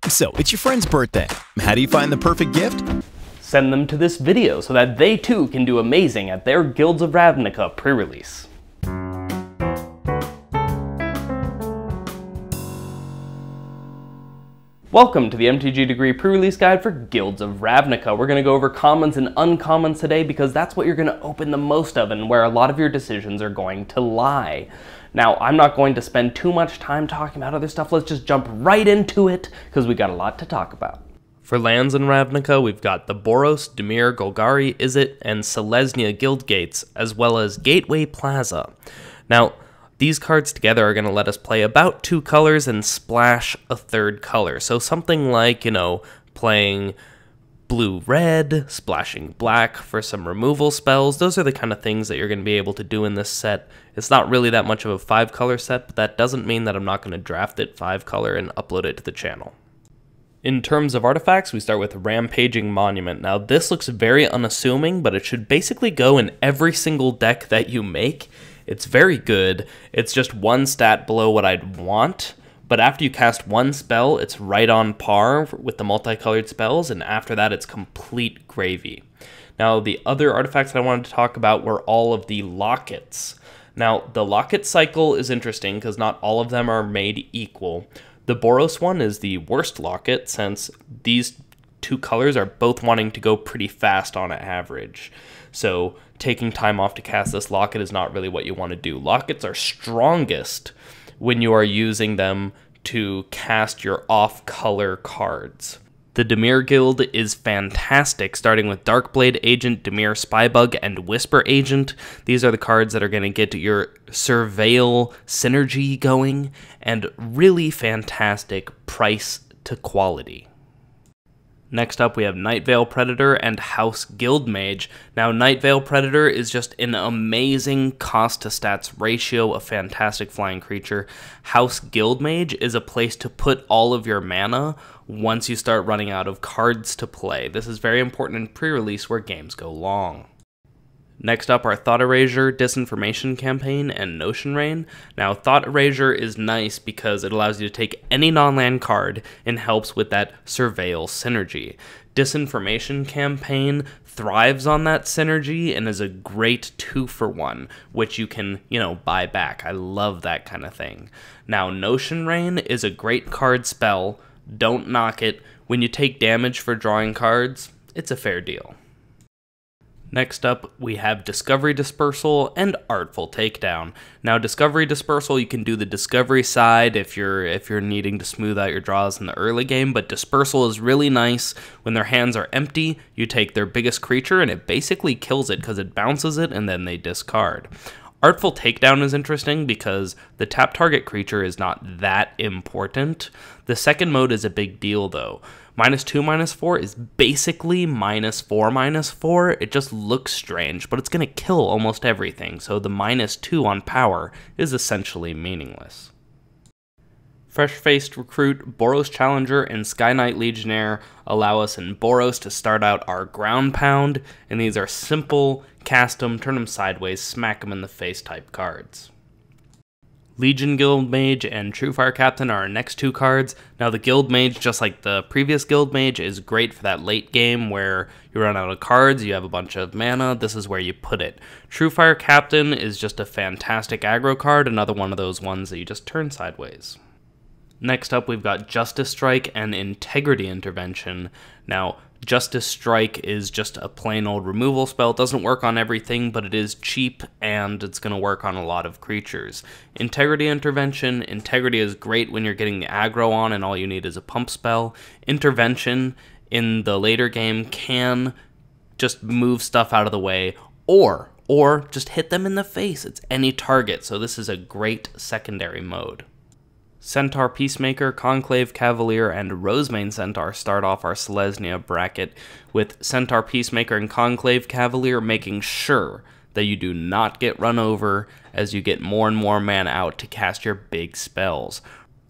So, it's your friend's birthday. How do you find the perfect gift? Send them to this video so that they too can do amazing at their Guilds of Ravnica pre-release. Welcome to the MTG Degree pre-release guide for Guilds of Ravnica. We're going to go over commons and uncommons today because that's what you're going to open the most of and where a lot of your decisions are going to lie. Now, I'm not going to spend too much time talking about other stuff. Let's just jump right into it because we got a lot to talk about. For lands in Ravnica, we've got the Boros, Dimir, Golgari, Izzet, and Selesnya guild gates, as well as Gateway Plaza. Now, these cards together are going to let us play about 2 colors and splash a 3rd color. So something like, playing blue-red, splashing black for some removal spells. Those are the kind of things that you're going to be able to do in this set. It's not really that much of a 5-color set, but that doesn't mean that I'm not going to draft it 5-color and upload it to the channel. In terms of artifacts, we start with Rampaging Monument. Now, this looks very unassuming, but it should basically go in every single deck that you make. It's very good. It's just 1 stat below what I'd want, but after you cast 1 spell, it's right on par with the multicolored spells, and after that, it's complete gravy. Now, the other artifacts that I wanted to talk about were all of the lockets. Now, the locket cycle is interesting because not all of them are made equal. The Boros one is the worst locket since these 2 colors are both wanting to go pretty fast on average. So taking time off to cast this locket is not really what you want to do. Lockets are strongest when you are using them to cast your off-color cards. The Dimir guild is fantastic, starting with Darkblade Agent, Dimir Spybug, and Whisper Agent. These are the cards that are going to get your Surveil synergy going, and really fantastic price to quality. Next up, we have Nightveil Predator and House Guildmage. Now, Nightveil Predator is just an amazing cost-to-stats ratio, a fantastic flying creature. House Guildmage is a place to put all of your mana once you start running out of cards to play. This is very important in pre-release where games go long. Next up are Thought Erasure, Disinformation Campaign, and Notion Rain. Now, Thought Erasure is nice because it allows you to take any non-land card and helps with that Surveil synergy. Disinformation Campaign thrives on that synergy and is a great 2-for-1, which you can, buy back. I love that kind of thing. Now, Notion Rain is a great card spell. Don't knock it. When you take damage for drawing cards, it's a fair deal. Next up, we have Discovery Dispersal and Artful Takedown. Now, Discovery Dispersal, you can do the Discovery side if you're needing to smooth out your draws in the early game, but Dispersal is really nice. When their hands are empty, you take their biggest creature and it basically kills it because it bounces it and then they discard. Artful Takedown is interesting because the tap target creature is not that important. The second mode is a big deal though. -2/-4 is basically -4/-4. It just looks strange, but it's going to kill almost everything, so the -2 on power is essentially meaningless. Fresh-Faced Recruit, Boros Challenger, and Sky Knight Legionnaire allow us in Boros to start out our ground pound, and these are simple, cast them, turn them sideways, smack them in the face type cards. Legion Guild Mage and Truefire Captain are our next 2 cards. Now the Guild Mage, just like the previous Guild Mage, is great for that late game where you run out of cards, you have a bunch of mana, this is where you put it. Truefire Captain is just a fantastic aggro card, another one of those ones that you just turn sideways. Next up, we've got Justice Strike and Integrity Intervention. Now, Justice Strike is just a plain old removal spell. It doesn't work on everything, but it is cheap, and it's going to work on a lot of creatures. Integrity Intervention. Integrity is great when you're getting the aggro on and all you need is a pump spell. Intervention in the later game can just move stuff out of the way, or just hit them in the face. It's any target, so this is a great secondary mode. Centaur Peacemaker, Conclave Cavalier, and Rosemane Centaur start off our Selesnya bracket, with Centaur Peacemaker and Conclave Cavalier making sure that you do not get run over as you get more and more mana out to cast your big spells.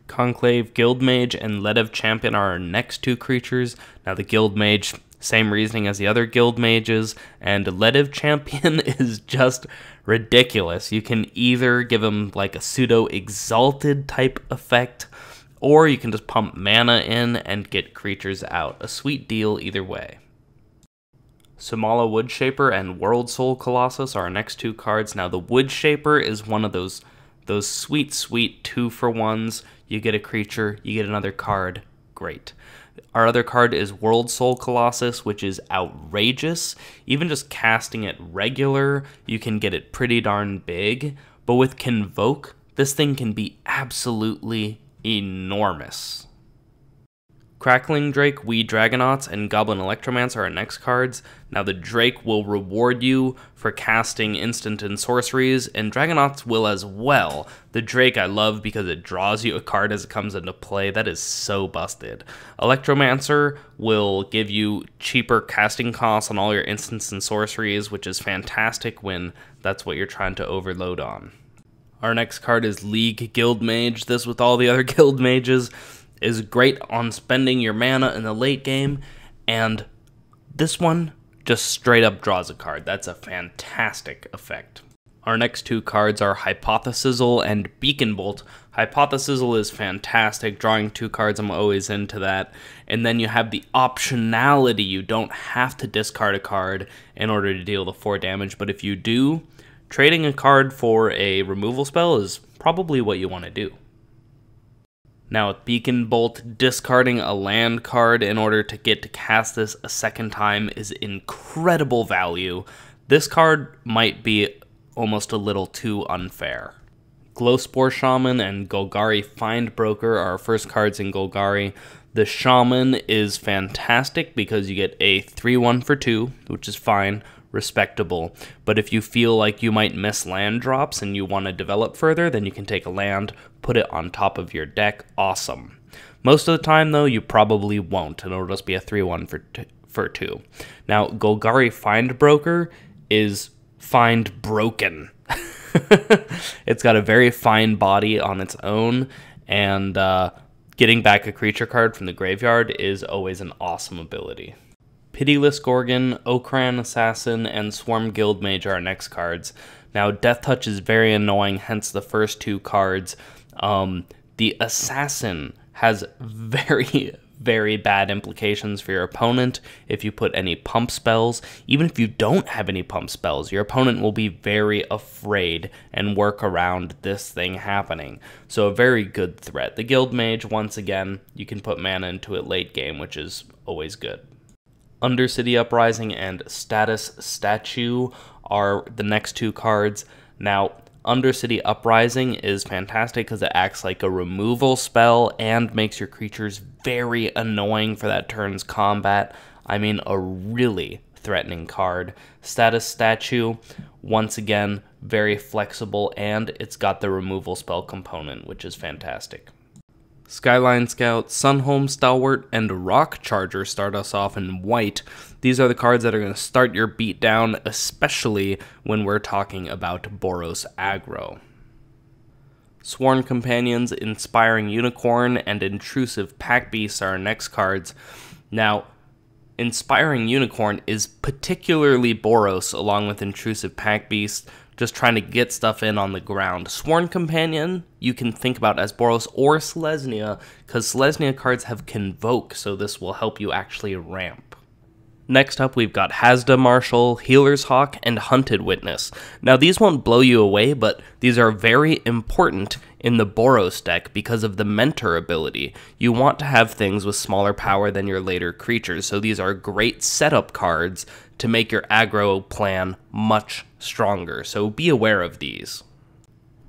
Conclave Guildmage and Ledev Champion are our next 2 creatures. Now the Guildmage, same reasoning as the other Guild Mages, and Ledev Champion is just ridiculous. You can either give him like a pseudo exalted type effect, or you can just pump mana in and get creatures out. A sweet deal either way. Somala Woodshaper and World Soul Colossus are our next two cards. Now the Woodshaper is one of those sweet 2-for-1s. You get a creature, you get another card, great. Our other card is World Soul Colossus, which is outrageous. Even just casting it regular, you can get it pretty darn big. But with Convoke, this thing can be absolutely enormous. Crackling Drake, Weed Dragonauts, and Goblin Electromancer are our next cards. Now the Drake will reward you for casting instant and sorceries, and Dragonauts will as well. The Drake I love because it draws you a card as it comes into play. That is so busted. Electromancer will give you cheaper casting costs on all your instants and sorceries, which is fantastic when that's what you're trying to overload on. Our next card is League Guild Mage. This, with all the other Guild Mages, is great on spending your mana in the late game, and this one just straight up draws a card. That's a fantastic effect. Our next two cards are Hypothesizzle and Beacon Bolt. Hypothesizzle is fantastic. Drawing two cards, I'm always into that. And then you have the optionality. You don't have to discard a card in order to deal the 4 damage, but if you do, trading a card for a removal spell is probably what you want to do. Now with Beacon Bolt, discarding a land card in order to get to cast this a second time is incredible value. This card might be almost a little too unfair. Glowspore Shaman and Golgari Find Broker are our first cards in Golgari. The Shaman is fantastic because you get a 3/1 for 2, which is fine, respectable. But if you feel like you might miss land drops and you want to develop further, then you can take a land, put it on top of your deck. Awesome. Most of the time, though, you probably won't, and it'll just be a 3/1 for 2. Now, Golgari Find Broker is find broken. It's got a very fine body on its own, and getting back a creature card from the graveyard is always an awesome ability. Pitiless Gorgon, Okran Assassin, and Swarm Guild Mage are our next cards. Now, Death Touch is very annoying, hence the first two cards. The Assassin has very bad implications for your opponent if you put any pump spells. Even if you don't have any pump spells, your opponent will be very afraid and work around this thing happening. So a very good threat. The Guild Mage, once again, you can put mana into it late game, which is always good. Undercity Uprising and Status Statue are the next two cards. Now, Undercity Uprising is fantastic because it acts like a removal spell and makes your creatures very annoying for that turn's combat. I mean, a really threatening card. Status Statue, once again, very flexible, and it's got the removal spell component, which is fantastic. Skyline Scout, Sunhome Stalwart, and Rock Charger start us off in white. These are the cards that are going to start your beatdown, especially when we're talking about Boros aggro. Sworn Companions, Inspiring Unicorn, and Intrusive Pack Beasts are our next cards. Now, Inspiring Unicorn is particularly Boros, along with Intrusive Pack Beasts, just trying to get stuff in on the ground. Sworn Companion, you can think about as Boros or Selesnya, because Selesnya cards have Convoke, so this will help you actually ramp. Next up, we've got Hazda Marshal, Healer's Hawk, and Hunted Witness. Now, these won't blow you away, but these are very important in the Boros deck because of the Mentor ability. You want to have things with smaller power than your later creatures, so these are great setup cards to make your aggro plan much stronger, so be aware of these.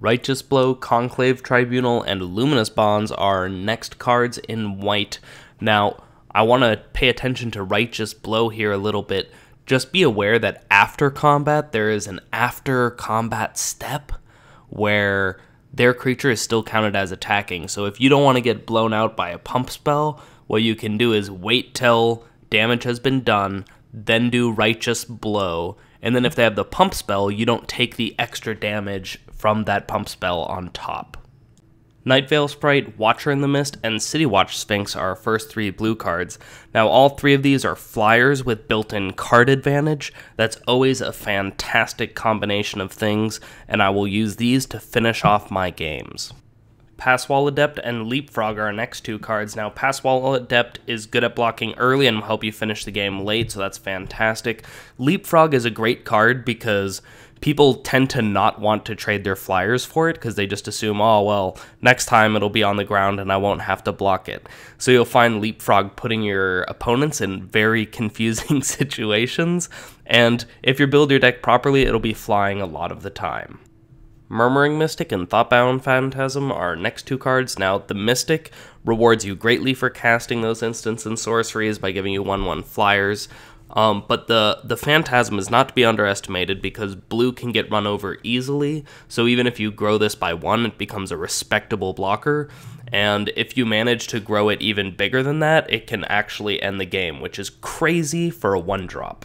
Righteous Blow, Conclave Tribunal, and Luminous Bonds are next cards in white. Now, I want to pay attention to Righteous Blow here a little bit. Just be aware that after combat, there is an after combat step where their creature is still counted as attacking. So if you don't want to get blown out by a pump spell, what you can do is wait till damage has been done, then do Righteous Blow, and then if they have the pump spell, you don't take the extra damage from that pump spell on top. Nightveil Sprite, Watcher in the Mist, and City Watch Sphinx are our first three blue cards. Now, all three of these are flyers with built-in card advantage. That's always a fantastic combination of things, and I will use these to finish off my games. Passwall Adept and Leapfrog are our next 2 cards. Now, Passwall Adept is good at blocking early and will help you finish the game late, so that's fantastic. Leapfrog is a great card because people tend to not want to trade their flyers for it because they just assume, oh, well, next time it'll be on the ground and I won't have to block it. So you'll find Leapfrog putting your opponents in very confusing situations, and if you build your deck properly, it'll be flying a lot of the time. Murmuring Mystic and Thoughtbound Phantasm are our next 2 cards. Now, the Mystic rewards you greatly for casting those instants and sorceries by giving you 1/1 flyers. But the Phantasm is not to be underestimated because blue can get run over easily, so even if you grow this by 1, it becomes a respectable blocker, and if you manage to grow it even bigger than that, it can actually end the game, which is crazy for a 1-drop.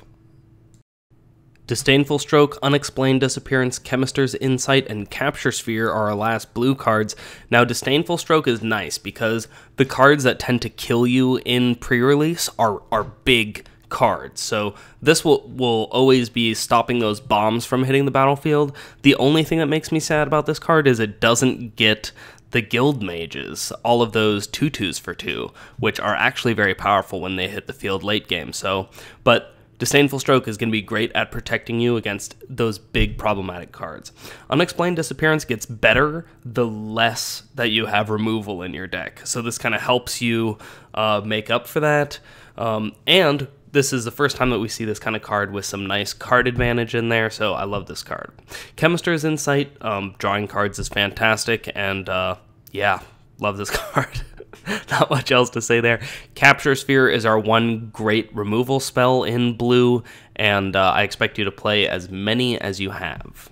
Disdainful Stroke, Unexplained Disappearance, Chemist's Insight, and Capture Sphere are our last blue cards. Now, Disdainful Stroke is nice because the cards that tend to kill you in pre-release are big cards, so this will always be stopping those bombs from hitting the battlefield. The only thing that makes me sad about this card is it doesn't get the Guild Mages, all of those 2/2s for 2, which are actually very powerful when they hit the field late game. But Disdainful Stroke is going to be great at protecting you against those big problematic cards. Unexplained Disappearance gets better the less that you have removal in your deck, so this kind of helps you make up for that, and this is the first time that we see this kind of card with some nice card advantage in there, so I love this card. Chemist's Insight, drawing cards is fantastic, and yeah, love this card. Not much else to say there. Capture Sphere is our one great removal spell in blue, and I expect you to play as many as you have.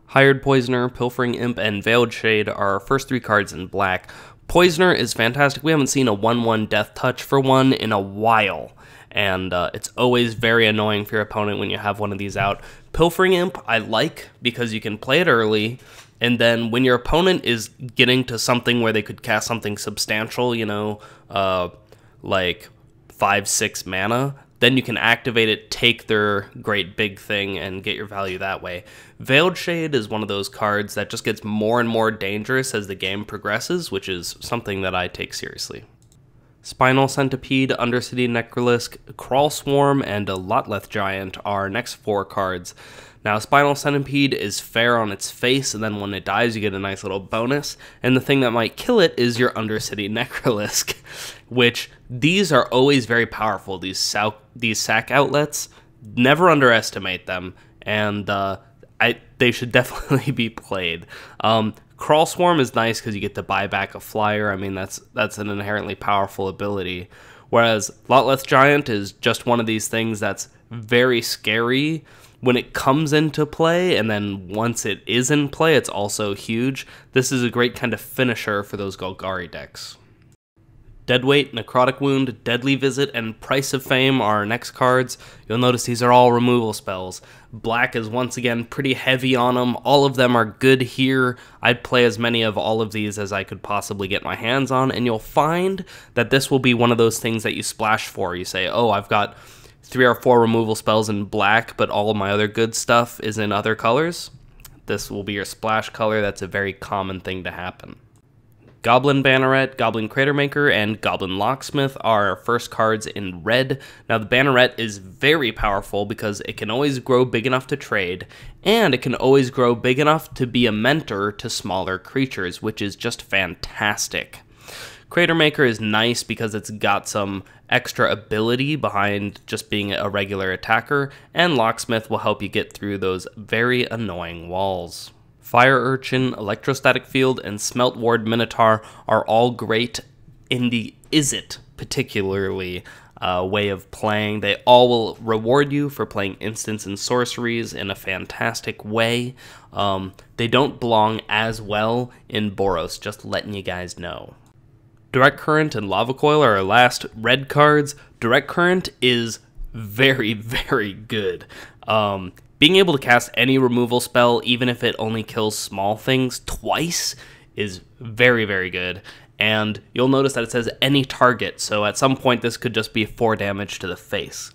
Hired Poisoner, Pilfering Imp, and Veiled Shade are our first 3 cards in black. Poisoner is fantastic. We haven't seen a 1/1 Death Touch for 1 in a while, and it's always very annoying for your opponent when you have one of these out. Pilfering Imp I like because you can play it early, and then when your opponent is getting to something where they could cast something substantial, you know, like 5-6 mana, then you can activate it, take their great big thing, and get your value that way. Veiled Shade is one of those cards that just gets more and more dangerous as the game progresses, which is something that I take seriously. Spinal Centipede, Undercity Necrolisc, Crawl Swarm, and a Lotleth Giant are our next 4 cards. Now, Spinal Centipede is fair on its face, and then when it dies, you get a nice little bonus. And the thing that might kill it is your Undercity Necrolisc, which these are always very powerful. These sack outlets, never underestimate them, and they should definitely be played. Crawl Swarm is nice because you get to buy back a flyer. I mean, that's an inherently powerful ability. Whereas Lotleth Giant is just one of these things that's very scary when it comes into play, and then once it is in play, it's also huge. This is a great kind of finisher for those Golgari decks. Deadweight, Necrotic Wound, Deadly Visit, and Price of Fame are our next cards. You'll notice these are all removal spells. Black is once again pretty heavy on them. All of them are good here. I'd play as many of all of these as I could possibly get my hands on, and you'll find that this will be one of those things that you splash for. You say, oh, I've got 3 or 4 removal spells in black, but all of my other good stuff is in other colors. This will be your splash color. That's a very common thing to happen. Goblin Banneret, Goblin Cratermaker, and Goblin Locksmith are our first cards in red. Now, the Banneret is very powerful because it can always grow big enough to trade, and it can always grow big enough to be a mentor to smaller creatures, which is just fantastic. Cratermaker is nice because it's got some extra ability behind just being a regular attacker, and Locksmith will help you get through those very annoying walls. Fire Urchin, Electrostatic Field, and Smelt Ward Minotaur are all great in the Izzet, particularly, way of playing. They all will reward you for playing instants and sorceries in a fantastic way. They don't belong as well in Boros, just letting you guys know. Direct Current and Lava Coil are our last red cards. Direct Current is very, very good. Being able to cast any removal spell, even if it only kills small things twice, is very, very good. And you'll notice that it says any target, so at some point this could just be 4 damage to the face.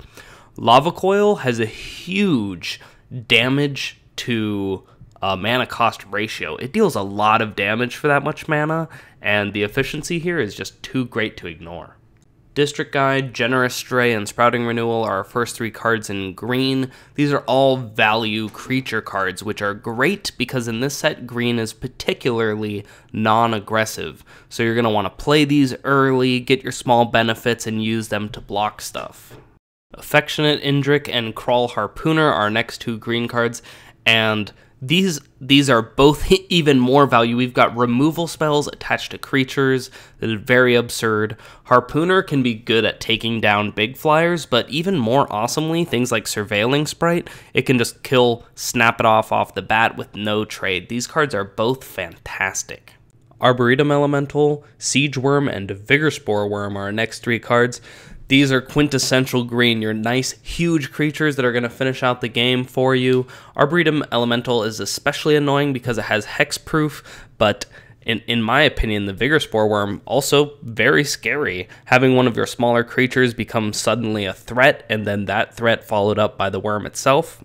Lava Coil has a huge damage to mana cost ratio. It deals a lot of damage for that much mana, and the efficiency here is just too great to ignore. District Guide, Generous Stray, and Sprouting Renewal are our first 3 cards in green. These are all value creature cards, which are great because in this set, green is particularly non-aggressive. So you're going to want to play these early, get your small benefits, and use them to block stuff. Affectionate Indrik and Crawl Harpooner are our next 2 green cards, and these are both even more value. We've got removal spells attached to creatures that are very absurd. Harpooner can be good at taking down big flyers, but even more awesomely, things like Surveilling Sprite, it can just kill, snap it off the bat with no trade. These cards are both fantastic. Arboretum Elemental, Siege Worm, and Vigor Spore Worm are our next 3 cards. These are quintessential green, your nice, huge creatures that are going to finish out the game for you. Arboretum Elemental is especially annoying because it has hexproof, but in my opinion, the Vigor Spore Worm also very scary. Having one of your smaller creatures become suddenly a threat, and then that threat followed up by the worm itself,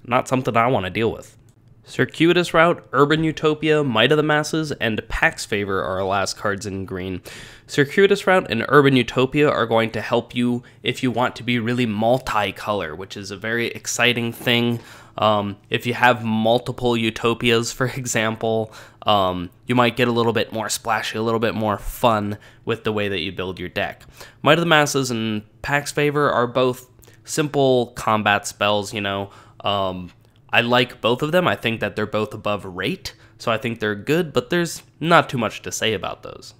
not something I want to deal with. Circuitous Route, Urban Utopia, Might of the Masses, and Pax Favor are our last cards in green. Circuitous Route and Urban Utopia are going to help you if you want to be really multicolor, which is a very exciting thing. If you have multiple Utopias, for example, you might get a little bit more splashy, a little bit more fun with the way that you build your deck. Might of the Masses and Pax Favor are both simple combat spells, you know. I like both of them. I think that they're both above rate, so I think they're good, but there's not too much to say about those.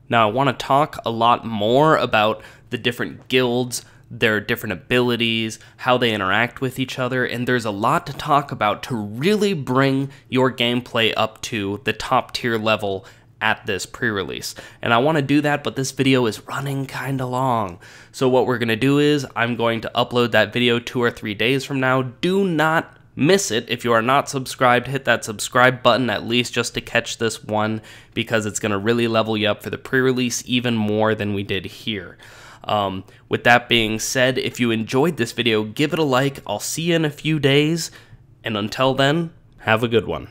Now, I want to talk a lot more about the different guilds, their different abilities, how they interact with each other, and there's a lot to talk about to really bring your gameplay up to the top tier level at this pre-release. And I want to do that, but this video is running kind of long. So what we're going to do is I'm going to upload that video 2 or 3 days from now. Do not miss it. If you are not subscribed, hit that subscribe button at least just to catch this one, because it's going to really level you up for the pre-release even more than we did here. With that being said, if you enjoyed this video, give it a like. I'll see you in a few days, and until then, have a good one.